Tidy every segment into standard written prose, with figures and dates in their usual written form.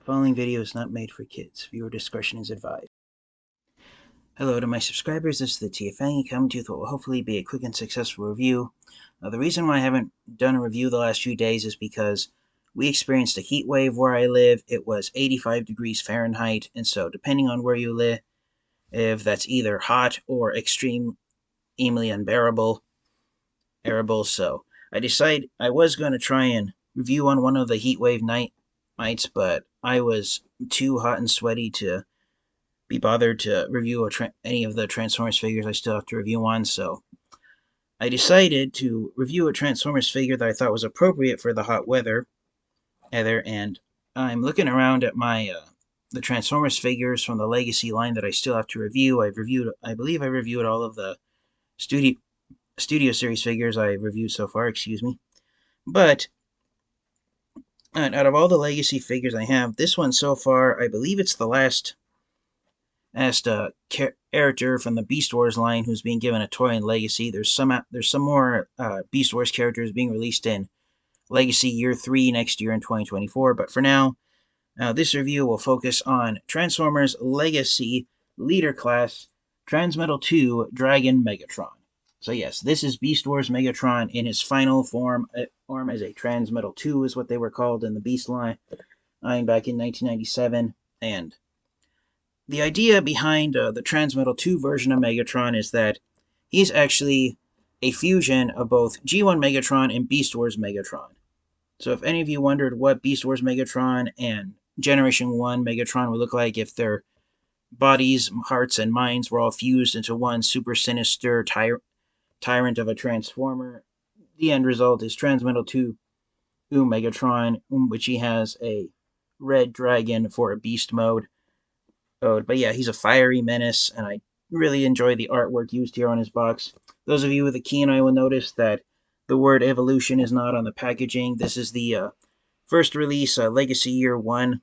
Following video is not made for kids. Viewer discretion is advised. Hello to my subscribers, this is the TFA coming to you with what will hopefully be a quick and successful review. The reason why I haven't done a review the last few days is because we experienced a heat wave where I live. It was 85 degrees Fahrenheit, and so depending on where you live, if that's either hot or extremely unbearable, so I decided I was going to try and review on one of the heat wave nights, but I was too hot and sweaty to be bothered to review any of the Transformers figures I still have to review on, so I decided to review a Transformers figure that I thought was appropriate for the hot weather, and I'm looking around at my the Transformers figures from the Legacy line that I still have to review. I believe I reviewed all of the Studio Series figures I've reviewed so far, but out of all the Legacy figures I have, this one so far, I believe it's the last character from the Beast Wars line who's being given a toy in Legacy. There's some more Beast Wars characters being released in Legacy Year 3 next year in 2024, but for now, this review will focus on Transformers Legacy Leader Class Transmetal II Dragon Megatron. So yes, this is Beast Wars Megatron in his final form as a Transmetal II is what they were called in the Beast line back in 1997, and the idea behind the Transmetal II version of Megatron is that he's actually a fusion of both G1 Megatron and Beast Wars Megatron. So if any of you wondered what Beast Wars Megatron and Generation 1 Megatron would look like if their bodies, hearts, and minds were all fused into one super sinister tyrant of a Transformer, the end result is Transmetal II Megatron, which he has a red dragon for a beast mode. But yeah, he's a fiery menace, and I really enjoy the artwork used here on his box. Those of you with a keen eye will notice that the word evolution is not on the packaging. This is the first release, Legacy Year 1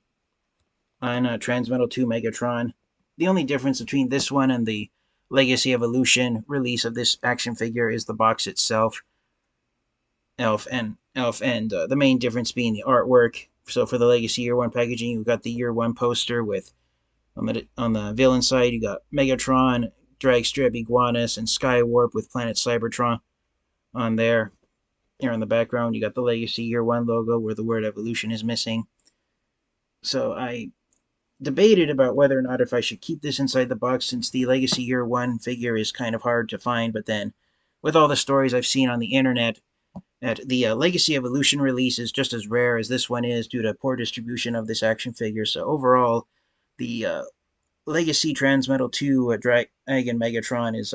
on Transmetal II Megatron. The only difference between this one and the Legacy Evolution release of this action figure is the box itself. The main difference being the artwork. So for the Legacy Year 1 packaging, you've got the Year 1 poster with on the villain side, you got Megatron, Dragstrip, Iguanus, and Skywarp with Planet Cybertron on there. Here in the background, you got the Legacy Year 1 logo where the word evolution is missing. So I debated about whether or not if I should keep this inside the box since the Legacy Year 1 figure is kind of hard to find, but then with all the stories I've seen on the internet, that the Legacy Evolution release is just as rare as this one is due to poor distribution of this action figure. So overall, the Legacy Transmetal II Dragon Megatron is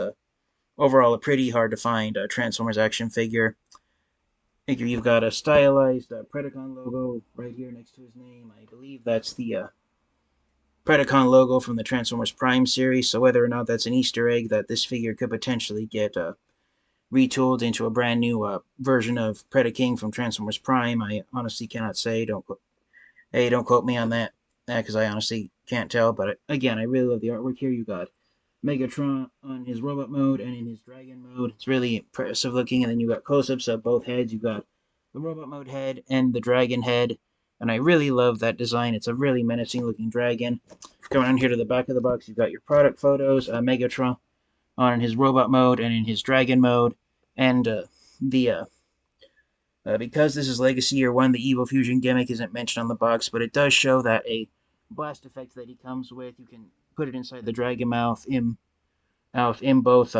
overall a pretty hard to find Transformers action figure. You've got a stylized Predacon logo right here next to his name. I believe that's the Predacon logo from the Transformers Prime series, so whether or not that's an Easter egg that this figure could potentially get retooled into a brand new version of Predaking from Transformers Prime, I honestly cannot say. Don't quote me on that, because I honestly can't tell. But again, I really love the artwork here. You got Megatron on his robot mode and in his dragon mode. It's really impressive looking. And then you got close-ups of both heads. You got the robot mode head and the dragon head. And I really love that design. It's a really menacing looking dragon. Coming on here to the back of the box, you've got your product photos. Megatron on his robot mode and in his dragon mode. And because this is Legacy Year 1, the Evil Fusion gimmick isn't mentioned on the box, but it does show that a blast effect that he comes with, you can put it inside the dragon mouth in both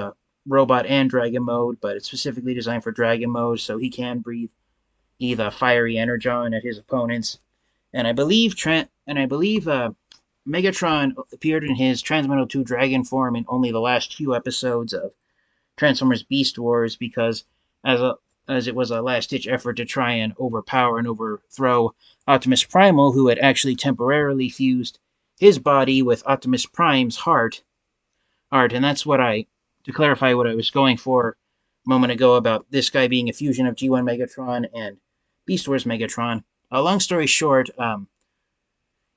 robot and dragon mode, but it's specifically designed for dragon mode, so he can breathe either fiery energon at his opponents. And I believe Megatron appeared in his Transmetal II Dragon form in only the last few episodes of Transformers Beast Wars, because as it was a last-ditch effort to try and overpower and overthrow Optimus Primal, who had actually temporarily fused his body with Optimus Prime's heart. And that's to clarify what I was going for a moment ago about this guy being a fusion of G1 Megatron and Beast Wars Megatron. Long story short,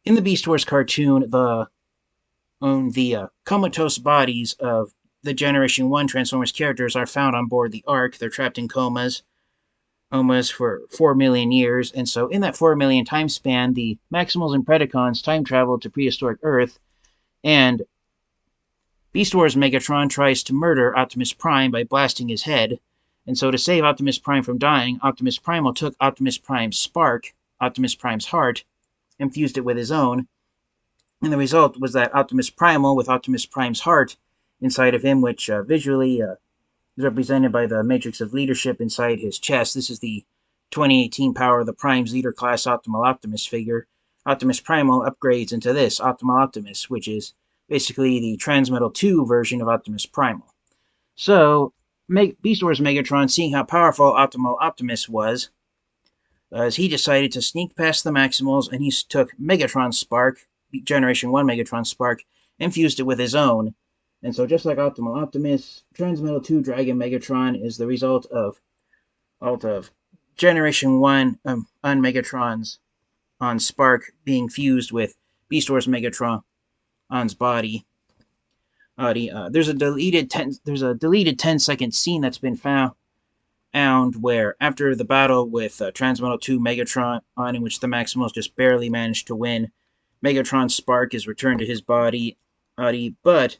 in the Beast Wars cartoon, the comatose bodies of the Generation 1 Transformers characters are found on board the Ark. They're trapped in comas. almost for 4 million years. And so in that 4 million time span, the Maximals and Predacons time traveled to prehistoric Earth, and Beast Wars Megatron tries to murder Optimus Prime by blasting his head. And so to save Optimus Prime from dying, Optimus Primal took Optimus Prime's spark, Optimus Prime's heart, and fused it with his own. And the result was that Optimus Primal, with Optimus Prime's heart inside of him, which visually is represented by the Matrix of Leadership inside his chest. This is the 2018 Power of the Primes Leader Class Optimal Optimus figure. Optimus Primal upgrades into this, Optimal Optimus, which is basically the Transmetal II version of Optimus Primal. So, Beast Wars Megatron, seeing how powerful Optimal Optimus was, as he decided to sneak past the Maximals, and he took Megatron's spark, Generation 1 Megatron spark, and fused it with his own. And so just like Optimal Optimus, Transmetal II Dragon Megatron is the result of Generation 1 on Megatron's on spark being fused with Beast Wars Megatron's body. There's a deleted 10-second scene that's been found where after the battle with Transmetal II Megatron, in which the Maximals just barely managed to win, Megatron's spark is returned to his body, but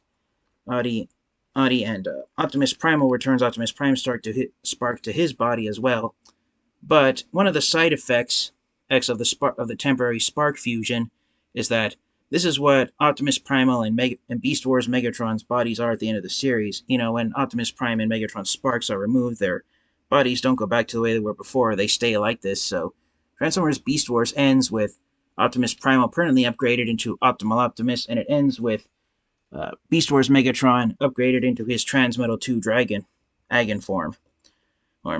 and Optimus Primal returns Optimus Prime spark to his body as well. But one of the side effects of the temporary spark fusion is that this is what Optimus Primal and Beast Wars Megatron's bodies are at the end of the series. You know, when Optimus Prime and Megatron's sparks are removed, their bodies don't go back to the way they were before. They stay like this. So Transformers Beast Wars ends with Optimus Primal permanently upgraded into Optimal Optimus, and it ends with Beast Wars Megatron upgraded into his Transmetal II Dragon form.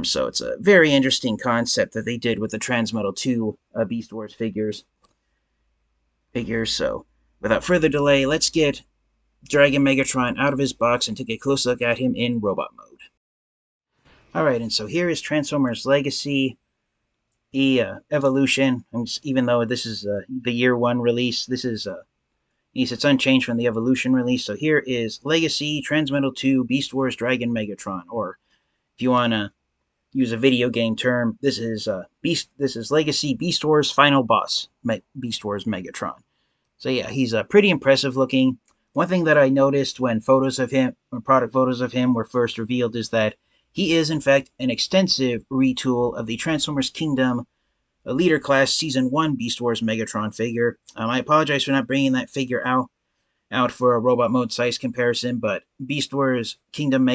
So it's a very interesting concept that they did with the Transmetal II Beast Wars figures. So without further delay, let's get Dragon Megatron out of his box and take a close look at him in robot mode. Alright, and so here is Transformers Legacy Evolution. Even though this is the year 1 release, it's unchanged from the Evolution release. So here is Legacy Transmetal II Beast Wars Dragon Megatron, or if you want to use a video game term, this is Legacy Beast Wars Final Boss Beast Wars Megatron. So yeah, he's pretty impressive looking. One thing that I noticed when product photos of him were first revealed is that he is in fact an extensive retool of the Transformers Kingdom Leader Class Season 1 Beast Wars Megatron figure. I apologize for not bringing that figure out for a robot mode size comparison, but Beast Wars Kingdom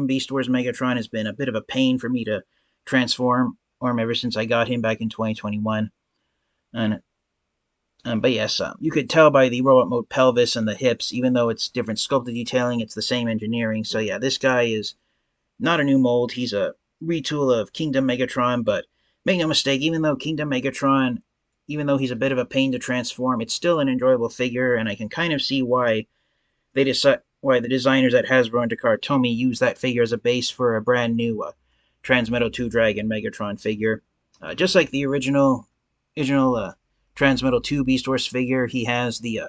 Beast Wars Megatron has been a bit of a pain for me to transform ever since I got him back in 2021. But yes, you could tell by the robot mode pelvis and the hips, even though it's different sculpted detailing, it's the same engineering. So yeah, this guy is not a new mold. He's a retool of Kingdom Megatron, but make no mistake, even though Kingdom Megatron, even though he's a bit of a pain to transform, it's still an enjoyable figure, and I can kind of see why the designers at Hasbro and Takara Tomy use that figure as a base for a brand new Transmetal II Dragon Megatron figure. Just like the original Transmetal II Beast Wars figure, he has the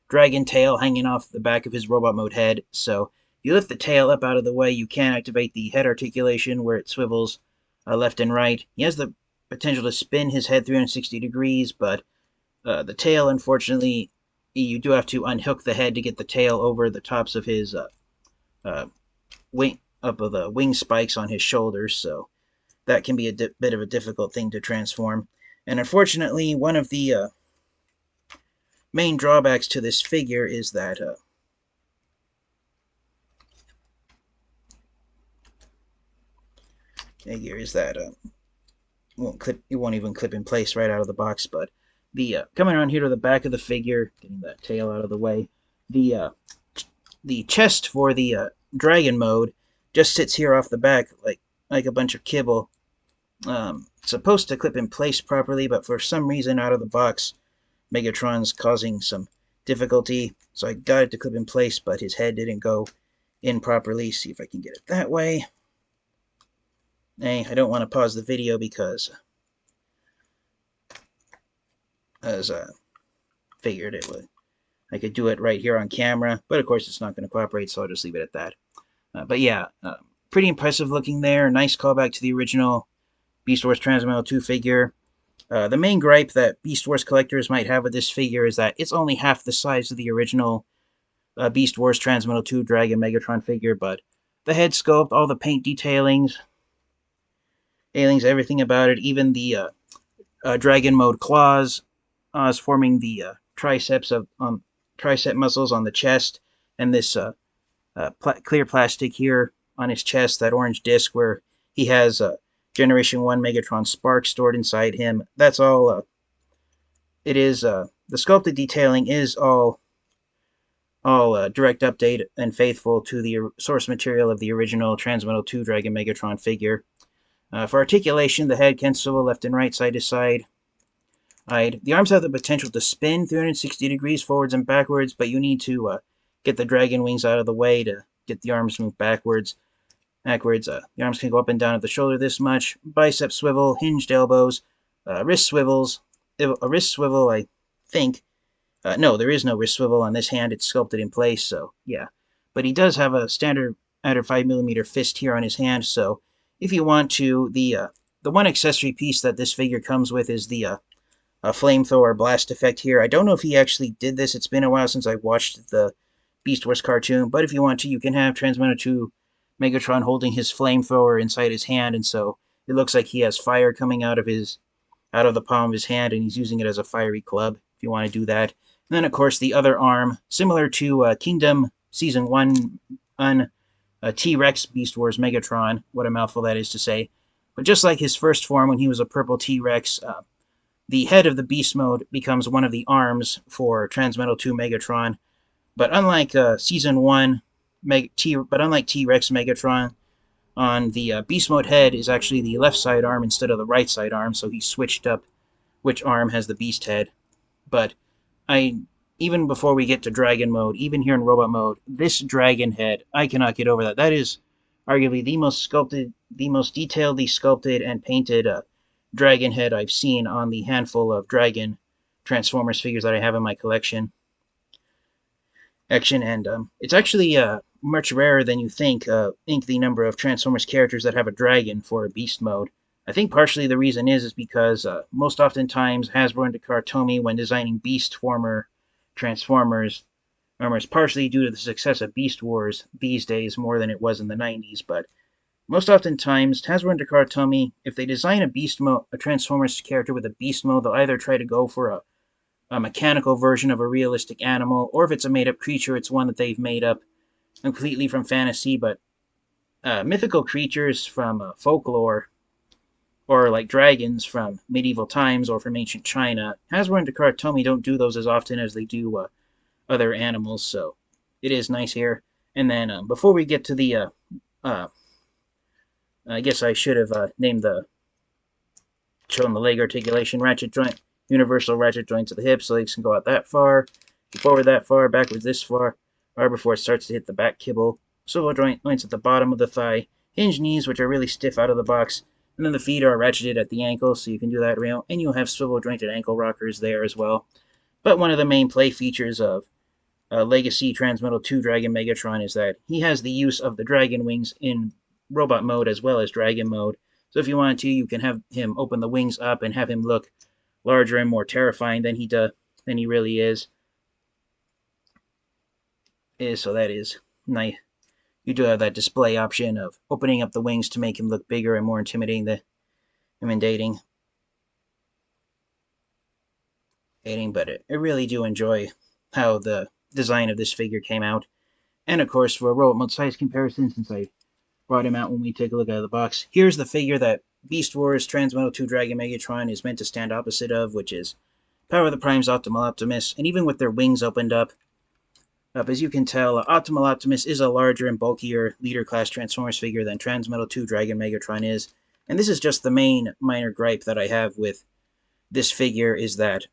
dragon tail hanging off the back of his robot mode head. So if you lift the tail up out of the way, you can activate the head articulation where it swivels left and right. He has the potential to spin his head 360 degrees, but the tail, unfortunately, you do have to unhook the head to get the tail over the tops of his wing spikes on his shoulders, so that can be a bit of a difficult thing to transform. And unfortunately, one of the main drawbacks to this figure is that it won't even clip in place right out of the box. But the coming around here to the back of the figure, getting that tail out of the way, the chest for the dragon mode just sits here off the back like a bunch of kibble. It's supposed to clip in place properly, but for some reason out of the box, Megatron's causing some difficulty. So I got it to clip in place, but his head didn't go in properly. See if I can get it that way. I don't want to pause the video because as I figured I could do it right here on camera, but of course it's not going to cooperate, so I'll just leave it at that. But yeah, pretty impressive looking there. Nice callback to the original Beast Wars Transmetal II figure. The main gripe that Beast Wars collectors might have with this figure is that it's only half the size of the original Beast Wars Transmetal II Dragon Megatron figure, but the head sculpt, all the paint detailings, everything about it, even the Dragon mode claws, is forming the tricep muscles on the chest, and this clear plastic here on his chest, that orange disc where he has Generation 1 Megatron Spark stored inside him. That's all. It is the sculpted detailing is all direct update and faithful to the source material of the original Transmetal II Dragon Megatron figure. For articulation, the head can swivel left and right, side to side. The arms have the potential to spin 360 degrees forwards and backwards, but you need to get the dragon wings out of the way to get the arms moved backwards. The arms can go up and down at the shoulder this much. Bicep swivel, hinged elbows, wrist swivels. A wrist swivel, I think. No, there is no wrist swivel on this hand. It's sculpted in place, so yeah. But he does have a standard 5mm fist here on his hand, so if you want to, the one accessory piece that this figure comes with is the flamethrower blast effect here. I don't know if he actually did this. It's been a while since I watched the Beast Wars cartoon, but if you want to, you can have Transmetal II Megatron holding his flamethrower inside his hand, and so it looks like he has fire coming out of the palm of his hand, and he's using it as a fiery club, if you want to do that. And then, of course, the other arm, similar to Kingdom Season 1 T-Rex Beast Wars Megatron. What a mouthful that is to say. But just like his first form when he was a purple T-Rex, the head of the Beast Mode becomes one of the arms for Transmetal II Megatron. But unlike Season 1, unlike T-Rex Megatron, on the Beast Mode head is actually the left side arm instead of the right side arm, so he switched up which arm has the Beast head. But even before we get to Dragon Mode, even here in Robot Mode, this Dragon head, I cannot get over that. That is arguably the most detailedly sculpted and painted Dragon head I've seen on the handful of Dragon Transformers figures that I have in my collection. And it's actually much rarer than you think. The number of Transformers characters that have a dragon for a Beast Mode. I think partially the reason is because most oftentimes Hasbro and Takara Tomy, when designing Beast former Transformers, partially due to the success of Beast Wars these days more than it was in the 90s, but most oftentimes Hasbro and Takara Tomy, if they design a Transformers character with a Beast Mode, they'll either try to go for a mechanical version of a realistic animal, or if it's a made-up creature, it's one that they've made up completely from fantasy, but mythical creatures from folklore, or like dragons from medieval times or from ancient China, Hasbro and Takara Tomy don't do those as often as they do other animals, so it is nice here. And then before we get to the, I guess I should have shown the leg articulation, ratchet joint, universal ratchet joints at the hips, so legs can go out that far, forward that far, backwards this far, before it starts to hit the back kibble. Swivel joints at the bottom of the thigh, hinge knees, which are really stiff out of the box, and then the feet are ratcheted at the ankle, so you can do that real, and you'll have swivel jointed ankle rockers there as well. But one of the main play features of Legacy Transmetal II Dragon Megatron is that he has the use of the dragon wings in robot mode as well as dragon mode. So if you wanted to, you can have him open the wings up and have him look larger and more terrifying than he really is. So that is nice. You do have that display option of opening up the wings to make him look bigger and more intimidating. But I really do enjoy how the design of this figure came out. And of course, for a robot mode size comparison, since I brought him out when we take a look out of the box, here's the figure that Beast Wars Transmetal II Dragon Megatron is meant to stand opposite of, which is Power of the Prime's Optimal Optimus. And even with their wings opened up, as you can tell, Optimal Optimus is a larger and bulkier leader-class Transformers figure than Transmetal II Dragon Megatron is. And this is just the main minor gripe that I have with this figure, is that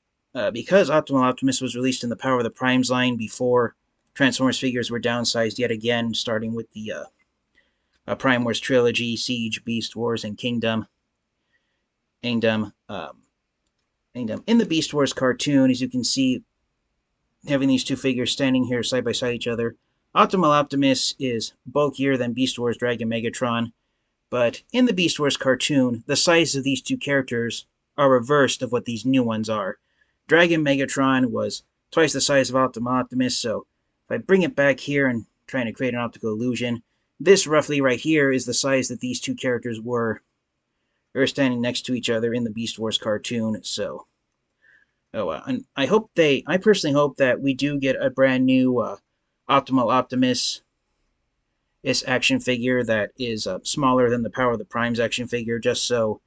because Optimal Optimus was released in the Power of the Primes line before Transformers figures were downsized yet again, starting with the Prime Wars trilogy, Siege, Beast Wars, and Kingdom. In the Beast Wars cartoon, as you can see, having these two figures standing here side by side each other, Optimal Optimus is bulkier than Beast Wars Dragon Megatron, But in the Beast Wars cartoon, the size of these two characters are reversed of what these new ones are. Dragon Megatron was twice the size of Optimal Optimus, so if I bring it back here and trying to create an optical illusion, this roughly right here is the size that these two characters were standing next to each other in the Beast Wars cartoon. So, and I personally hope that we do get a brand new Optimal Optimus action figure that is smaller than the Power of the Primes action figure, just so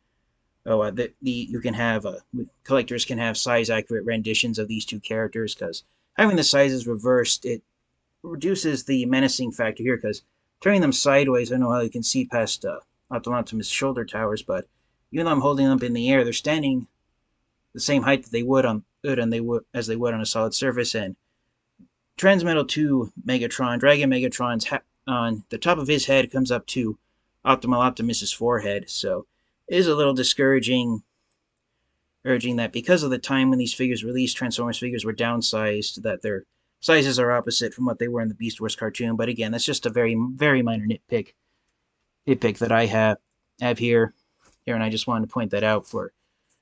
you can have collectors can have size accurate renditions of these two characters, because having the sizes reversed, it reduces the menacing factor here, because turning them sideways, I don't know how you can see past Optimus shoulder towers, but even though I'm holding them up in the air, they're standing the same height that they would on as they would on a solid surface. And Transmetal II Megatron, Dragon Megatron's on the top of his head comes up to Optimal Optimus's forehead, so it is a little discouraging, urging that because of the time when these figures released, Transformers figures were downsized, that their sizes are opposite from what they were in the Beast Wars cartoon. But again, that's just a very, very minor nitpick that I have here, and I just wanted to point that out for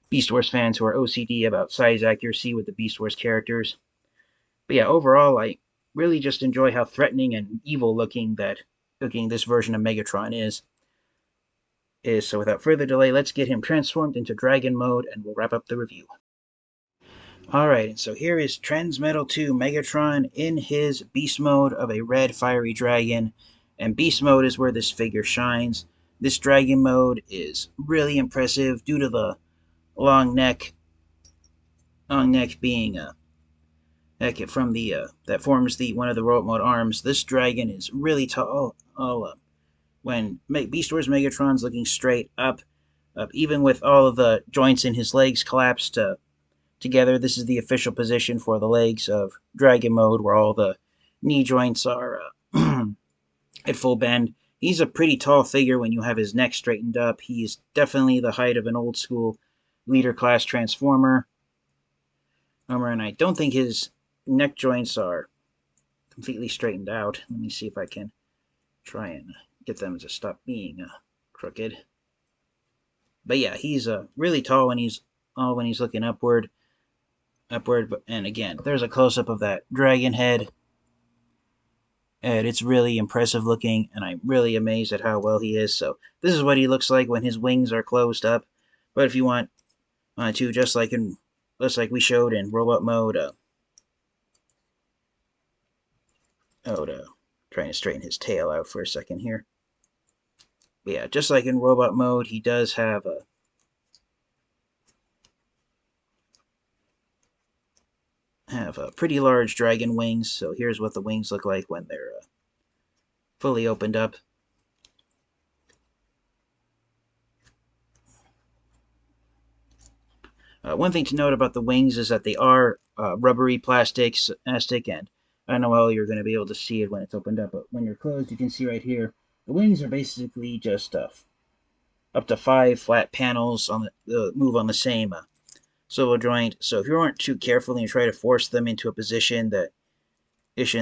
Beast Wars fans who are OCD about size accuracy with the Beast Wars characters. But yeah, overall, I really just enjoy how threatening and evil looking this version of Megatron is. So without further delay, let's get him transformed into Dragon mode, and we'll wrap up the review. Alright, and so here is Transmetal II Megatron in his Beast mode of a red fiery dragon, and Beast mode is where this figure shines. This Dragon mode is really impressive due to the long neck being from the that forms the one of the robot mode arms. This dragon is really tall. When Beast Wars Megatron's looking straight up, even with all of the joints in his legs collapsed together. This is the official position for the legs of Dragon mode, where all the knee joints are at full bend. He's a pretty tall figure when you have his neck straightened up. He's definitely the height of an old school leader class Transformer. And I don't think his neck joints are completely straightened out. Let me see if I can try and get them to stop being crooked. But yeah, he's really tall when he's looking upward. And again, there's a close-up of that dragon head, and it's really impressive looking, and I'm really amazed at how well he is. So this is what he looks like when his wings are closed up. But if you want to, just like we showed in robot mode, trying to straighten his tail out for a second here. But yeah, just like in robot mode, he does have pretty large dragon wings. So here's what the wings look like when they're fully opened up. One thing to note about the wings is that they are rubbery plastic, and I don't know how you're going to be able to see it when it's opened up, but when you're closed, you can see right here, the wings are basically just up to 5 flat panels on the move on the same swivel joint. So if you aren't too careful and you try to force them into a position that if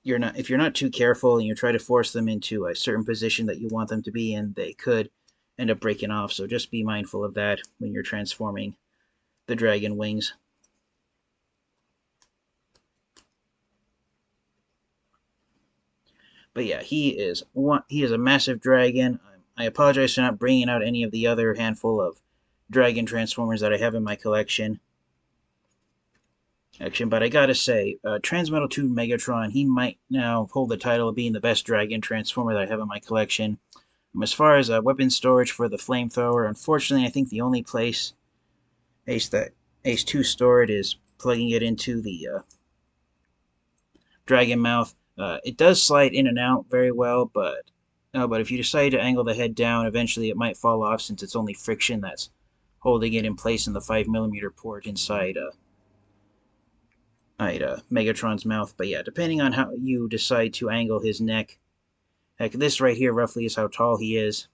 you're not too careful and you try to force them into a certain position that you want them to be in, they could end up breaking off. So just be mindful of that when you're transforming the dragon wings. But yeah, he is a massive dragon. I apologize for not bringing out any of the other handful of dragon transformers that I have in my collection. But I gotta say, Transmetal II Megatron, he might now hold the title of being the best dragon transformer that I have in my collection. As far as weapon storage for the flamethrower, unfortunately, I think the only place Ace 2 stored is plugging it into the dragon mouth. It does slide in and out very well, but if you decide to angle the head down, eventually it might fall off, since it's only friction that's holding it in place in the 5mm port inside Megatron's mouth. But yeah, depending on how you decide to angle his neck, heck, this right here roughly is how tall he is.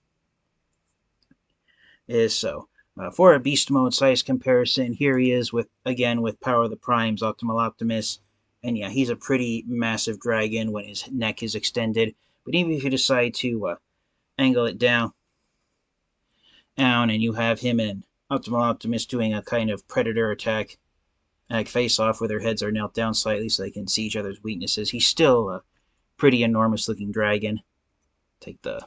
For a beast mode size comparison, here he is with Power of the Primes, Optimal Optimus, and yeah, he's a pretty massive dragon when his neck is extended. But even if you decide to angle it down, and you have him and Optimal Optimus doing a kind of predator attack, like face-off, where their heads are knelt down slightly so they can see each other's weaknesses, he's still a pretty enormous-looking dragon. Take the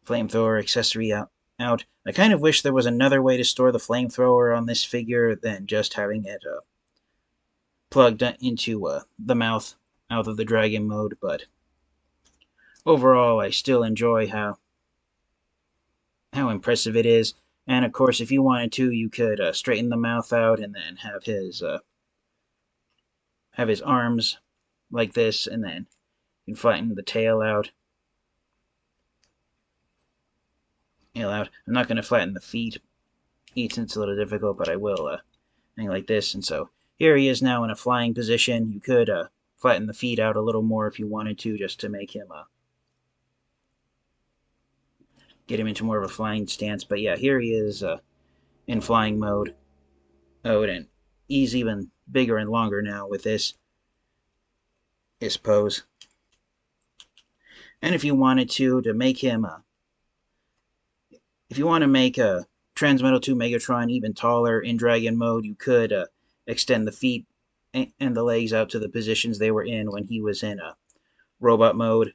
flamethrower accessory out. I kind of wish there was another way to store the flamethrower on this figure than just having it plugged into the mouth out of the dragon mode, but overall I still enjoy how impressive it is. And of course, if you wanted to, you could straighten the mouth out and then have his arms like this, and then you can flatten the tail out. I'm not going to flatten the feet since it's a little difficult, but I will thing like this. And so here he is now in a flying position. You could flatten the feet out a little more if you wanted to, just to make him get him into more of a flying stance. But yeah, here he is in flying mode. Oh, and he's even bigger and longer now with this pose. And if you wanted to make him, if you want to make a Transmetal II Megatron even taller in Dragon mode, you could extend the feet and the legs out to the positions they were in when he was in robot mode.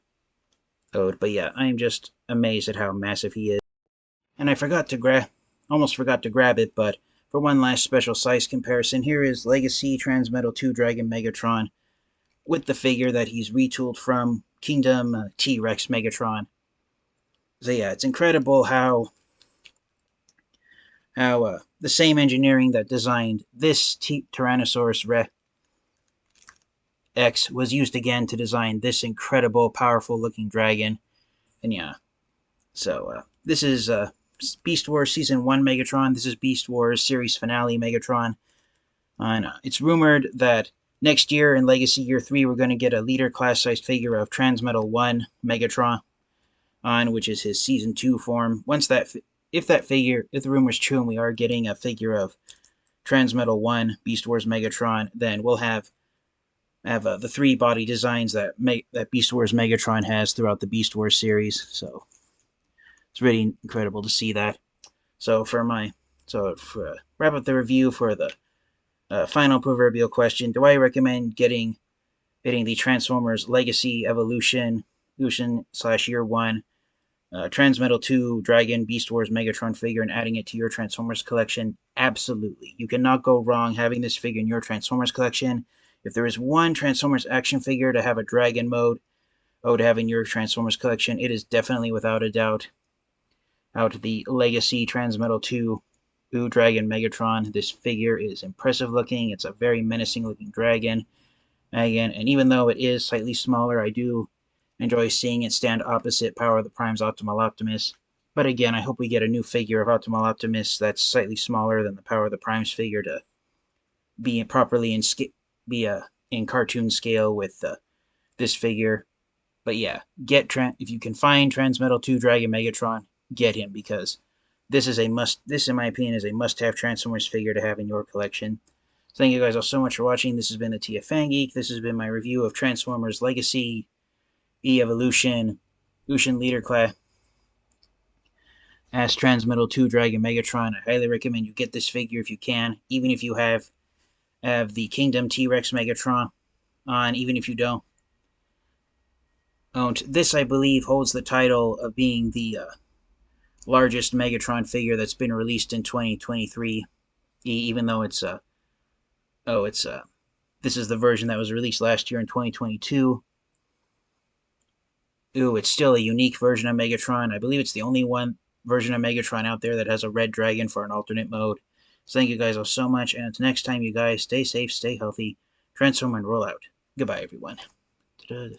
But yeah, I am just amazed at how massive he is. And I almost forgot to grab it, but for one last special size comparison, here is Legacy Transmetal II Dragon Megatron with the figure that he's retooled from Kingdom T-Rex Megatron. So yeah, it's incredible how the same engineering that designed this Tyrannosaurus Rex was used again to design this incredible, powerful-looking dragon. And yeah, so this is Beast Wars Season 1 Megatron. This is Beast Wars Series Finale Megatron. And it's rumored that next year in Legacy Year 3, we're going to get a leader class-sized figure of Transmetal 1 Megatron, which is his Season 2 form. If the rumor's true and we are getting a figure of Transmetal 1 Beast Wars Megatron, then we'll have the 3 body designs that Beast Wars Megatron has throughout the Beast Wars series. So it's really incredible to see that. So wrap up the review for the final proverbial question: do I recommend getting the Transformers Legacy Evolution / Year 1 Transmetal 2 Dragon Beast Wars Megatron figure and adding it to your Transformers collection? Absolutely. You cannot go wrong having this figure in your Transformers collection. If there is one Transformers action figure to have a Dragon mode, to have in your Transformers collection, it is definitely, without a doubt, the Legacy Transmetal 2 Dragon Megatron. This figure is impressive looking. It's a very menacing looking dragon. And even though it is slightly smaller, I do enjoy seeing it stand opposite Power of the Prime's Optimal Optimus. But again, I hope we get a new figure of Optimal Optimus that's slightly smaller than the Power of the Prime's figure to be properly in cartoon scale with this figure. But yeah, if you can find Transmetal 2 Dragon Megatron, get him, because this in my opinion is a must-have Transformers figure to have in your collection. So thank you guys all so much for watching. This has been the TF Geek. This has been my review of Transformers Legacy Evolution Leader Class as Transmetal 2 Dragon Megatron. I highly recommend you get this figure if you can, even if you have the Kingdom T-Rex Megatron on, even if you don't. This, I believe, holds the title of being the largest Megatron figure that's been released in 2023, even though this is the version that was released last year in 2022. It's still a unique version of Megatron. I believe it's the only version of Megatron out there that has a red dragon for an alternate mode. So thank you guys all so much, and until next time, you guys, stay safe, stay healthy, transform and roll out. Goodbye, everyone. Ta-da.